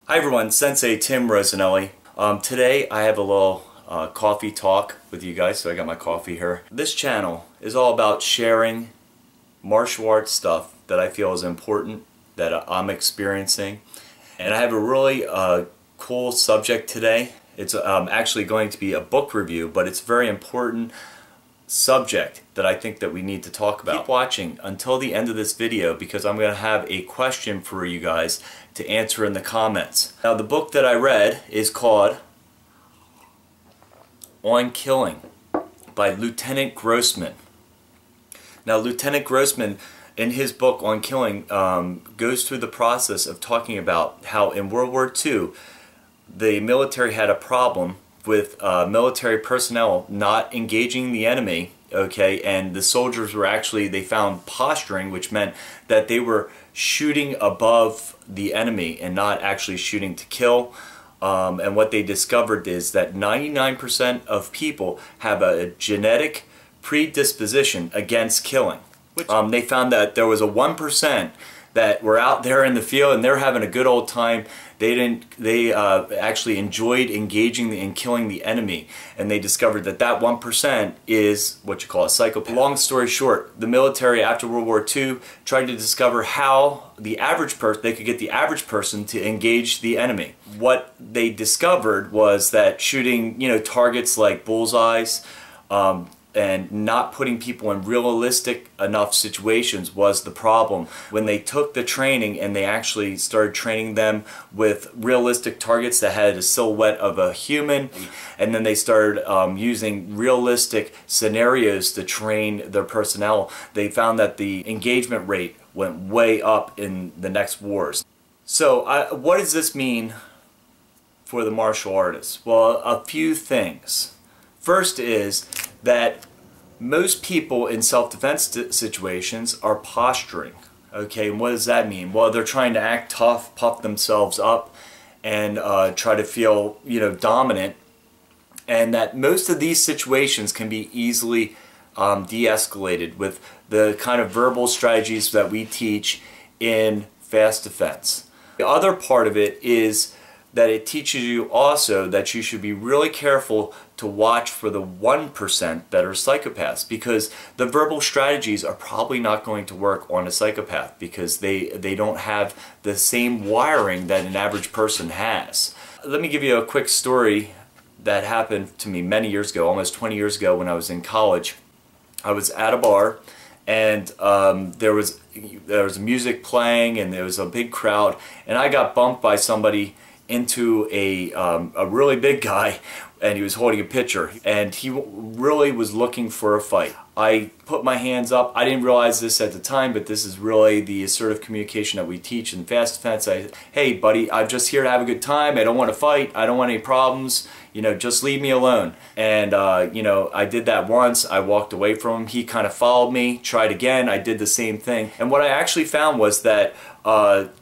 Hi everyone, Sensei Tim Rosanelli. Today I have a little coffee talk with you guys, so I got my coffee here. This channel is all about sharing martial arts stuff that I feel is important, that I'm experiencing. And I have a really cool subject today. It's actually going to be a book review, but it's a very important subject that I think that we need to talk about. Keep watching until the end of this video because I'm going to have a question for you guys to answer in the comments. Now the book that I read is called On Killing by Lieutenant Grossman. Now Lieutenant Grossman in his book On Killing goes through the process of talking about how in World War II the military had a problem with military personnel not engaging the enemy, okay, and the soldiers were actually, they found posturing, which meant that they were shooting above the enemy and not actually shooting to kill. And what they discovered is that 99% of people have a genetic predisposition against killing. They found that there was a 1% that were out there in the field and they're having a good old time. They actually enjoyed engaging and killing the enemy, and they discovered that that 1% is what you call a psychopath. Long story short, the military after World War II tried to discover how the average person, they could get the average person to engage the enemy. What they discovered was that shooting, targets like bullseyes, and not putting people in realistic enough situations was the problem. When they took the training and they actually started training them with realistic targets that had a silhouette of a human, and then they started using realistic scenarios to train their personnel, they found that the engagement rate went way up in the next wars. So what does this mean for the martial artists? Well, a few things. First is that most people in self-defense situations are posturing. Okay, and what does that mean? Well, they're trying to act tough, puff themselves up, and try to feel, dominant. And that most of these situations can be easily de-escalated with the kind of verbal strategies that we teach in fast defense. The other part of it is that it teaches you also that you should be really careful to watch for the 1% that are psychopaths, because the verbal strategies are probably not going to work on a psychopath because they don't have the same wiring that an average person has. Let me give you a quick story that happened to me many years ago, almost 20 years ago when I was in college. I was at a bar and there was music playing and there was a big crowd, and I got bumped by somebody into a really big guy, and he was holding a pitcher, and he really was looking for a fight. I put my hands up. I didn't realize this at the time, but this is really the assertive communication that we teach in fast defense. Hey buddy, I'm just here to have a good time. I don't want to fight. I don't want any problems. Just leave me alone. And I did that once. I walked away from him. He kind of followed me, tried again. I did the same thing. And what I actually found was that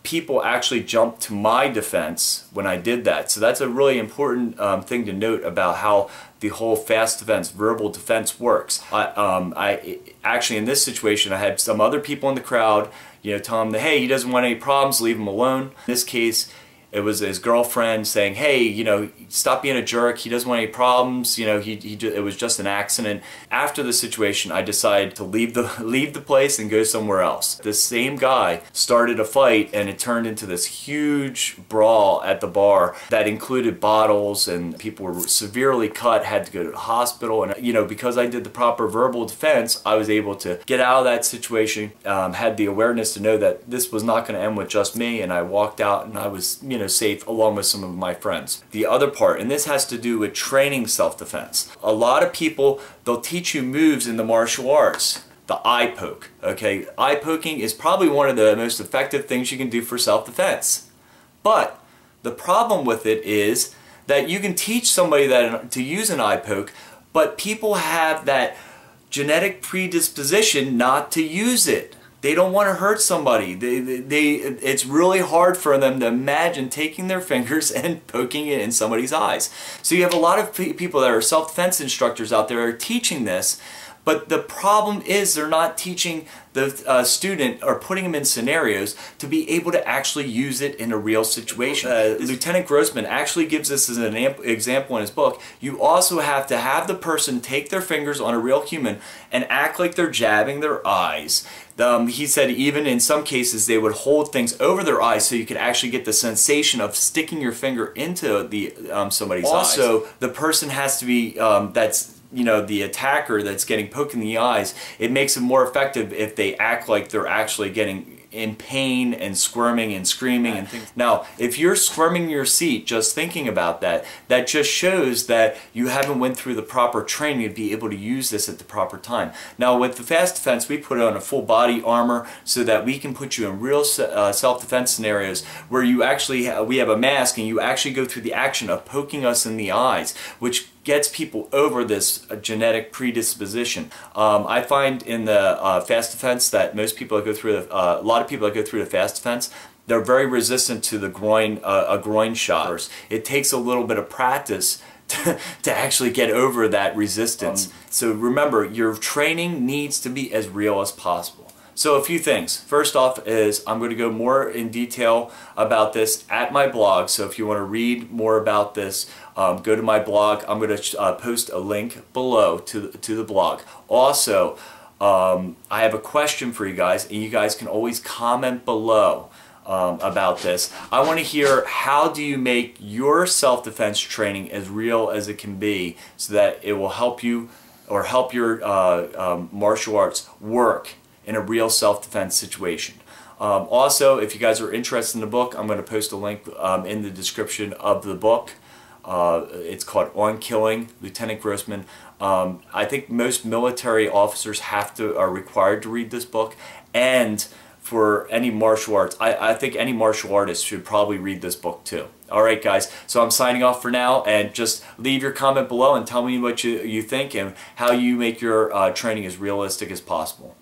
people actually jumped to my defense when I did that. So that's a really important thing to note about how the whole fast defense, verbal defense works. I actually, in this situation, I had some other people in the crowd, tell him that, hey, he doesn't want any problems, leave him alone. In this case, it was his girlfriend saying, hey, stop being a jerk, he doesn't want any problems, it was just an accident. After the situation, I decided to leave the place and go somewhere else. This same guy started a fight, and it turned into this huge brawl at the bar that included bottles, and people were severely cut, had to go to the hospital. And because I did the proper verbal defense, I was able to get out of that situation, had the awareness to know that this was not going to end with just me, and I walked out and I was, safe along with some of my friends. The other part, and this has to do with training self-defense. A lot of people, they'll teach you moves in the martial arts. The eye poke, okay? Eye poking is probably one of the most effective things you can do for self-defense. But the problem with it is that you can teach somebody to use an eye poke, but people have that genetic predisposition not to use it. They don't want to hurt somebody. It's really hard for them to imagine taking their fingers and poking it in somebody's eyes. So you have a lot of people that are self-defense instructors out there are teaching this, But the problem is they're not teaching the student or putting them in scenarios to be able to actually use it in a real situation. Lieutenant Grossman actually gives this as an example in his book. You also have to have the person take their fingers on a real human and act like they're jabbing their eyes. He said even in some cases they would hold things over their eyes so you could actually get the sensation of sticking your finger into the somebody's eyes. Also, the person has to be, the attacker that's getting poked in the eyes, it makes it more effective if they act like they're actually getting in pain and squirming and screaming and things. Now, if you're squirming in your seat just thinking about that, that just shows that you haven't went through the proper training to be able to use this at the proper time. Now, with the fast defense, we put on a full body armor so that we can put you in real self-defense scenarios where you actually we have a mask and you actually go through the action of poking us in the eyes, which gets people over this genetic predisposition. I find in the fast defense that most people that go through a lot of people that go through the fast defense, they're very resistant to the a groin shot. It takes a little bit of practice to actually get over that resistance. So remember, your training needs to be as real as possible. So a few things. First off is I'm going to go more in detail about this at my blog. So if you want to read more about this, go to my blog. I'm going to post a link below to the blog. Also, I have a question for you guys, and you guys can always comment below about this. I want to hear, how do you make your self-defense training as real as it can be so that it will help you or help your martial arts work in a real self-defense situation. Also, if you guys are interested in the book, I'm going to post a link in the description of the book. It's called On Killing, Lieutenant Grossman. I think most military officers are required to read this book, and for any martial arts, I think any martial artist should probably read this book too. Alright guys, so I'm signing off for now, and just leave your comment below and tell me what you think and how you make your training as realistic as possible.